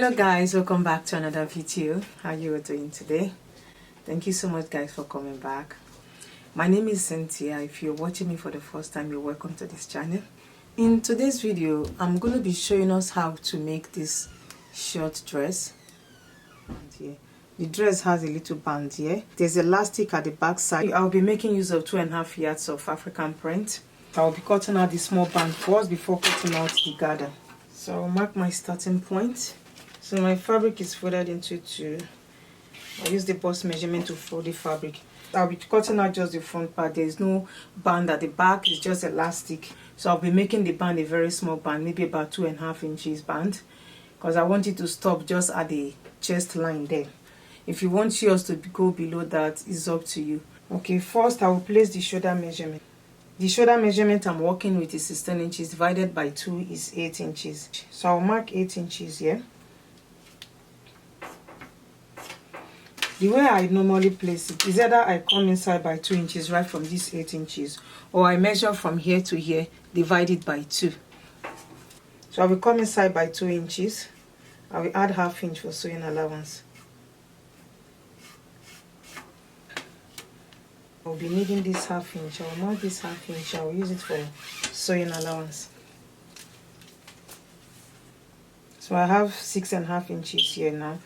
Hello guys, welcome back to another video. How you are doing today? Thank you so much guys for coming back. My name is Cynthia. If you're watching me for the first time, you're welcome to this channel. In today's video, I'm going to be showing us how to make this short dress. Here. The dress has a little band here. There's elastic at the back side. I'll be making use of 2.5 yards of African print. I'll be cutting out the small band first before cutting out the gather. So I'll mark my starting point. So my fabric is folded into two. I use the bust measurement to fold the fabric. I'll be cutting out just the front part. There's no band at the back, it's just elastic. So I'll be making the band a very small band, maybe about 2.5 inches band, because I want it to stop just at the chest line there. If you want yours to go below that, it's up to you. Okay, first I will place the shoulder measurement. The shoulder measurement I'm working with is 16 inches divided by 2 is 8 inches. So I'll mark 8 inches here. The way I normally place it is either I come inside by 2 inches right from this 8 inches, or I measure from here to here, divide it by 2. So I will come inside by 2 inches. I will add ½ inch for sewing allowance. I'll be needing this ½ inch. I will mark this ½ inch. I will use it for sewing allowance. So I have 6.5 inches here now.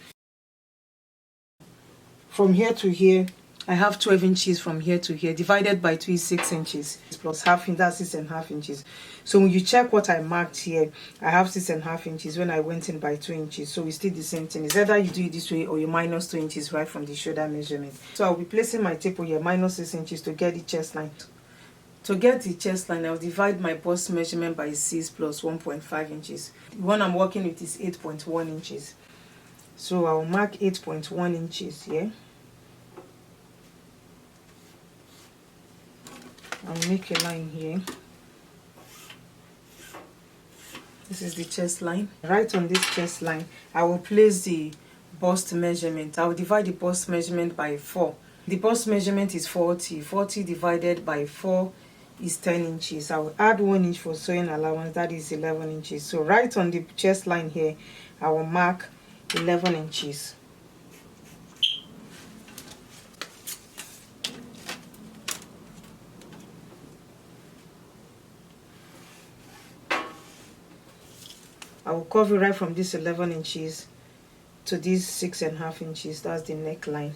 From here to here, I have 12 inches from here to here. Divided by 2 is 6 inches. Plus ½ inch, that's 6.5 inches. So when you check what I marked here, I have 6.5 inches when I went in by 2 inches. So it's still the same thing. It's either you do it this way or you minus 2 inches right from the shoulder measurement. So I'll be placing my tape here, minus 6 inches to get the chest line. To get the chest line, I'll divide my bust measurement by 6 plus 1.5 inches. The one I'm working with is 8.1 inches. So I'll mark 8.1 inches here. I'll make a line here. This is the chest line. Right on this chest line, I will place the bust measurement. I will divide the bust measurement by 4. The bust measurement is 40. 40 divided by 4 is 10 inches. I will add 1 inch for sewing allowance. That is 11 inches. So right on the chest line here, I will mark 11 inches. I will cover right from this 11 inches to these 6.5 inches. That's the neckline.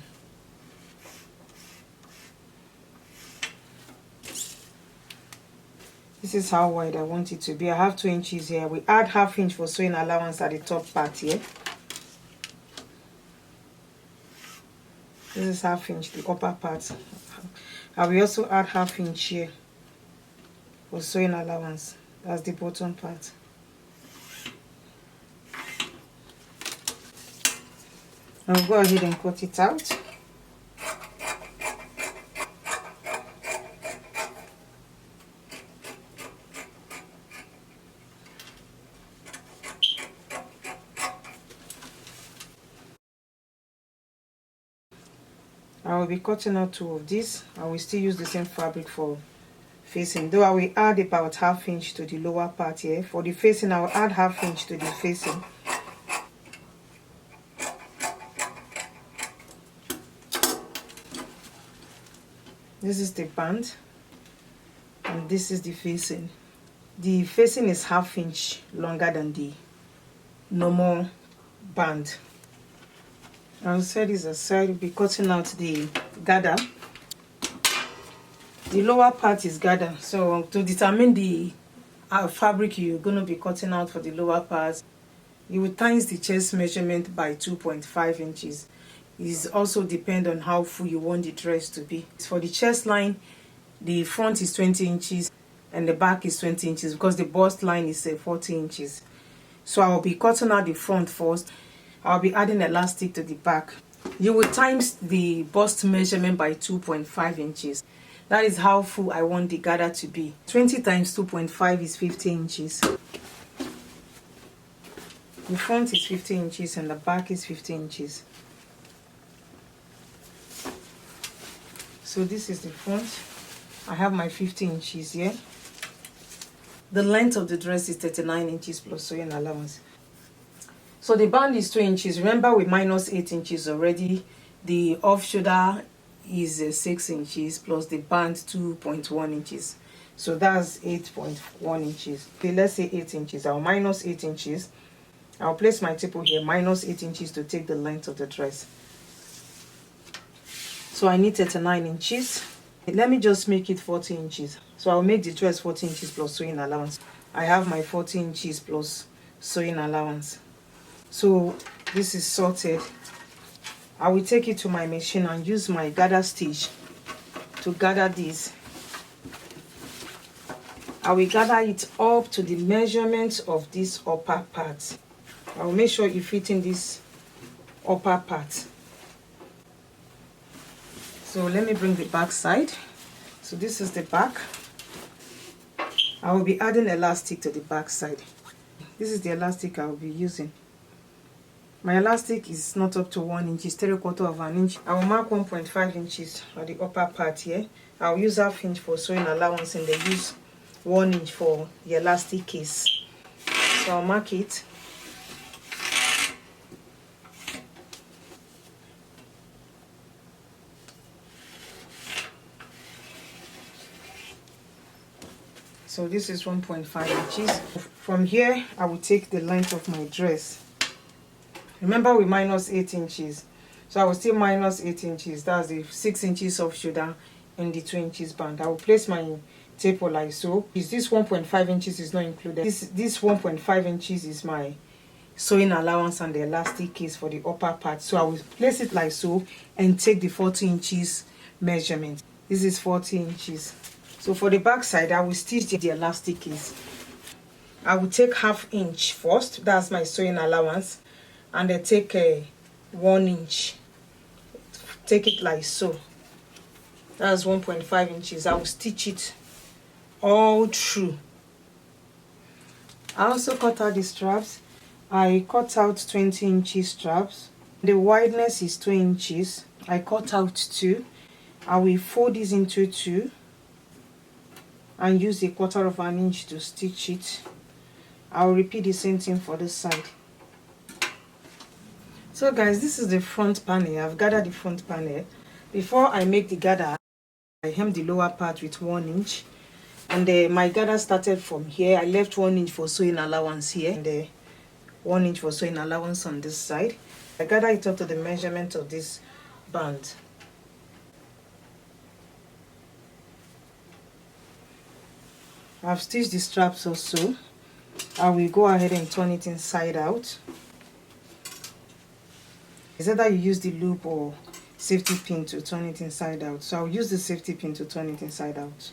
This is how wide I want it to be. I have 2 inches here. We add ½ inch for sewing allowance at the top part here. This is ½ inch, the upper part. I will also add ½ inch here for sewing allowance. That's the bottom part. I'll go ahead and cut it out. I will be cutting out 2 of these. I will still use the same fabric for facing, though I will add about ½ inch to the lower part here. For the facing, I will add ½ inch to the facing. This is the band, and this is the facing. The facing is ½ inch longer than the normal band. I'll set this aside. We'll be cutting out the gather. The lower part is gather. So to determine the fabric you're going to be cutting out for the lower part, you will times the chest measurement by 2.5 inches. It also depends on how full you want the dress to be. For the chest line, the front is 20 inches and the back is 20 inches because the bust line is 40 inches. So I'll be cutting out the front first. I'll be adding elastic to the back. You will times the bust measurement by 2.5 inches. That is how full I want the gather to be. 20 times 2.5 is 50 inches. The front is 50 inches and the back is 50 inches. So this is the front. I have my 50 inches here. The length of the dress is 39 inches plus sewing allowance. So the band is 2 inches. Remember we minus 8 inches already. The off shoulder is 6 inches plus the band 2.1 inches. So that's 8.1 inches. Okay, let's say 8 inches. I'll minus 8 inches. I'll place my table here, minus 8 inches to take the length of the dress. So I need 39 inches. Let me just make it 40 inches. So I'll make the dress 40 inches plus sewing allowance. I have my 40 inches plus sewing allowance. So this is sorted. I will take it to my machine and use my gather stitch to gather this. I will gather it up to the measurement of this upper part. I will make sure it fits in this upper part. So let me bring the back side. So this is the back. I will be adding elastic to the back side. This is the elastic I will be using. My elastic is not up to 1 inch, it's 3/4 of an inch. I will mark 1.5 inches for the upper part here. I will use 1/2 inch for sewing allowance and then use 1 inch for the elastic case. So I'll mark it. So this is 1.5 inches. From here, I will take the length of my dress. Remember we minus 8 inches. So I will still minus 8 inches. That's the 6 inches off shoulder and the 2 inches band. I will place my tape like so. This 1.5 inches is not included. This 1.5 inches is my sewing allowance and the elastic case for the upper part. So I will place it like so and take the 40 inches measurement. This is 40 inches. So for the back side, I will stitch the elastic case. I will take 1/2 inch first. That's my sewing allowance. And then take 1 inch. Take it like so. That's 1.5 inches. I will stitch it all through. I also cut out the straps. I cut out 20 inches straps. The wideness is 2 inches. I cut out 2. I will fold this into 2 and use 1/4 of an inch to stitch it. I will repeat the same thing for this side. So guys, this is the front panel. I've gathered the front panel. Before I make the gather, I hem the lower part with 1 inch. And my gather started from here. I left 1 inch for sewing allowance here. And 1 inch for sewing allowance on this side. I gather it up to the measurement of this band. I've stitched the straps also. I will go ahead and turn it inside out. It's either you use the loop or safety pin to turn it inside out. So I'll use the safety pin to turn it inside out.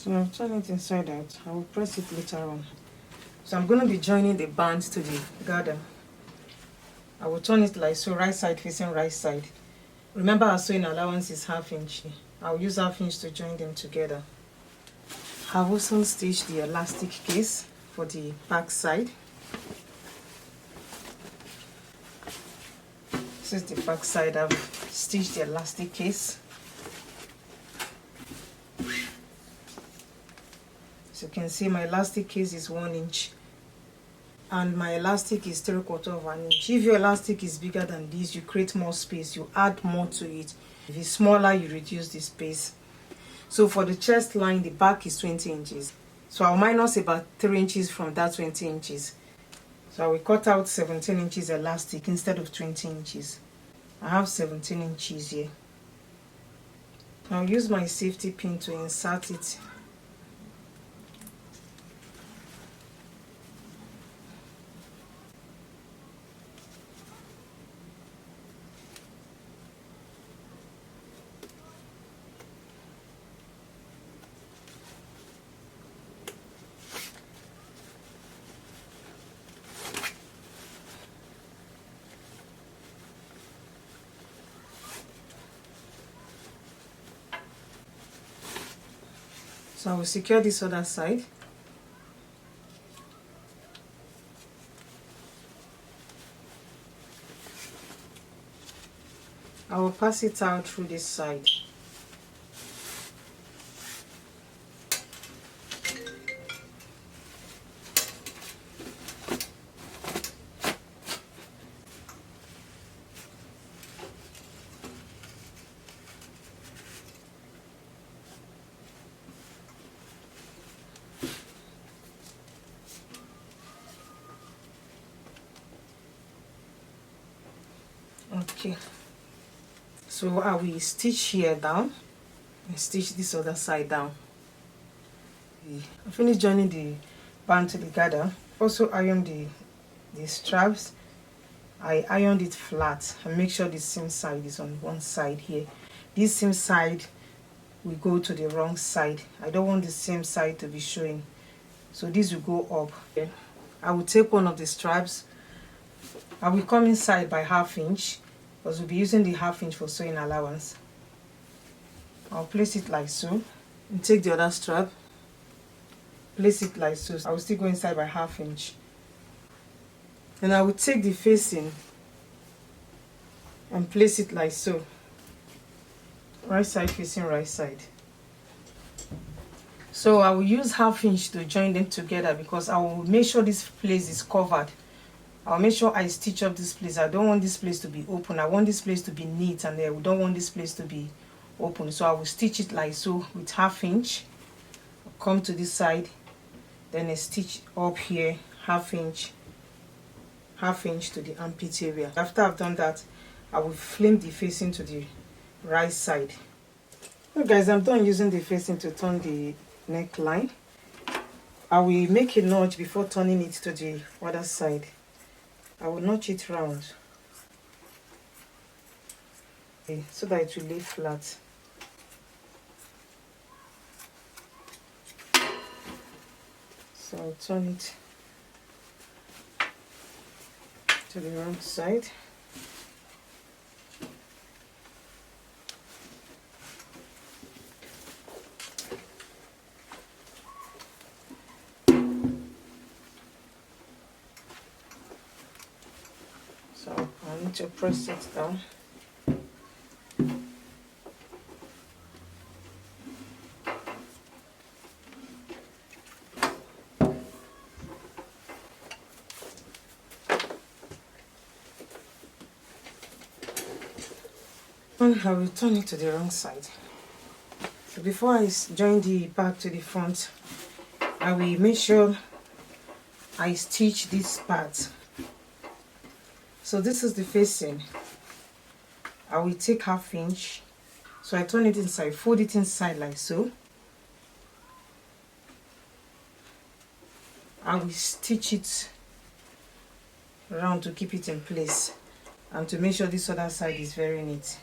So I'll turn it inside out. I will press it later on. So I'm going to be joining the band to the gather. I will turn it like so, right side facing right side. Remember our sewing allowance is 1/2 inch. I'll use 1/2 inch to join them together. I've also stitched the elastic case for the back side. This is the back side. I've stitched the elastic case. As you can see, my elastic case is 1 inch and my elastic is 3/4 of an inch. If your elastic is bigger than this, you create more space, you add more to it. If it's smaller, you reduce the space. So for the chest line, the back is 20 inches. So I'll minus about 3 inches from that 20 inches. So I will cut out 17 inches elastic instead of 20 inches. I have 17 inches here. I'll use my safety pin to insert it. So I will secure this other side. I will pass it out through this side. Okay, so I will stitch here down and stitch this other side down. I finished joining the band to the gather. Also iron the straps. I ironed it flat and make sure the seam side is on one side here. This seam side will go to the wrong side. I don't want the same side to be showing, so this will go up. I will take one of the straps. I will come inside by 1/2 inch because we'll be using the 1/2 inch for sewing allowance. I'll place it like so and take the other strap, place it like so. I will still go inside by 1/2 inch. And I will take the facing and place it like so. Right side facing right side. So I will use 1/2 inch to join them together because I will make sure this place is covered. I'll make sure I stitch up this place. I don't want this place to be open. I want this place to be neat, and I don't want this place to be open. So I will stitch it like so with 1/2 inch. Come to this side, then I stitch up here 1/2 inch, 1/2 inch to the armpit area. After I've done that, I will flame the facing to the right side. Okay guys, I'm done using the facing to turn the neckline. I will make a notch before turning it to the other side. I will notch it round, okay, so that it will lay flat. So I'll turn it to the wrong side. So I need to press it down. And I will turn it to the wrong side. So before I join the back to the front, I will make sure I stitch this part. So this is the facing. I will take 1/2 inch. So I turn it inside, fold it inside like so. I will stitch it around to keep it in place and to make sure this other side is very neat.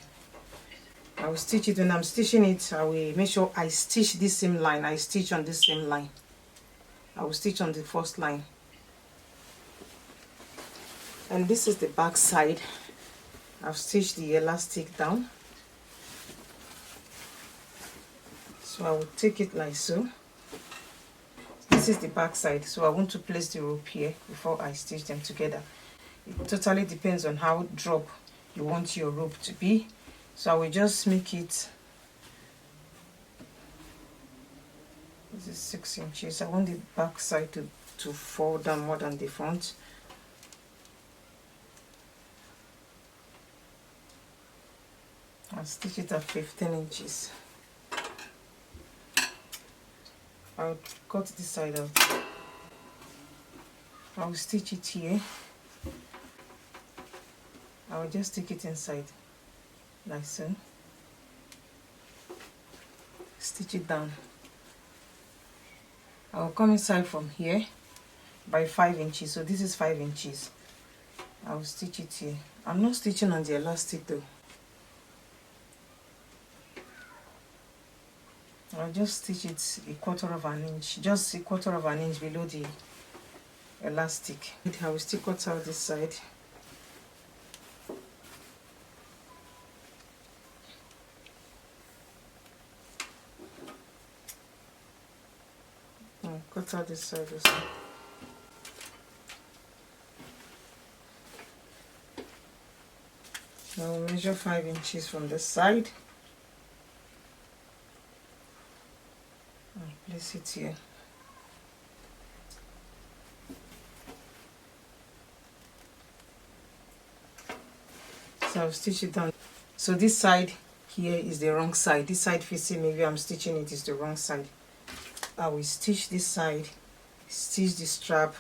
I will stitch it. When I'm stitching it, I will make sure I stitch this same line. I stitch on this same line. I will stitch on the first line. And this is the back side. I've stitched the elastic down. So I will take it like so. This is the back side. So I want to place the rope here before I stitch them together. It totally depends on how drop you want your rope to be. So I will just make it, this is 6 inches. I want the back side to fall down more than the front. I'll stitch it at 15 inches. I'll cut this side out. I will stitch it here. I will just stick it inside like so. Stitch it down. I will come inside from here by 5 inches. So this is 5 inches. I will stitch it here. I'm not stitching on the elastic though. I'll just stitch it 1/4 of an inch, just 1/4 of an inch below the elastic. I will still cut out this side. cut out this side also. Now we'll measure 5 inches from this side and place it here. So I'll stitch it down. So this side here is the wrong side. This side facing me where I'm stitching it is the wrong side. I will stitch this side, stitch the strap,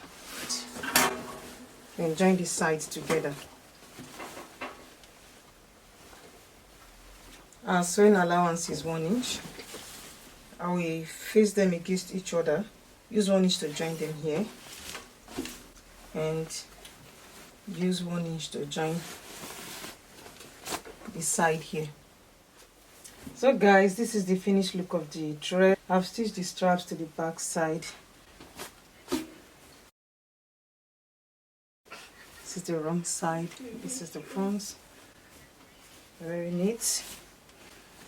and join the sides together. Our sewing allowance is 1 inch. I will face them against each other. Use 1 inch to join them here, and use 1 inch to join the side here. So guys, this is the finished look of the dress. I've stitched the straps to the back side. This is the wrong side. This is the front. Very neat.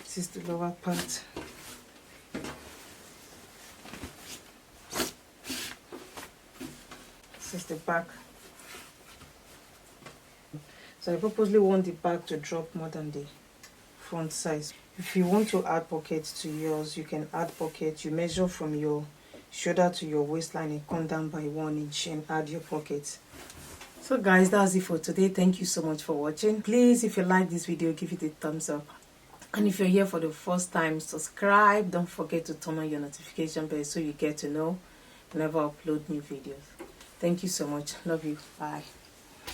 This is the lower part. This is the back. So I purposely want the back to drop more than the front size. If you want to add pockets to yours, you can add pockets. You measure from your shoulder to your waistline and come down by 1 inch and add your pockets. So guys, that's it for today. Thank you so much for watching. Please, if you like this video, give it a thumbs up. And if you're here for the first time, subscribe. Don't forget to turn on your notification bell so you get to know whenever I upload new videos. Thank you so much. Love you. Bye.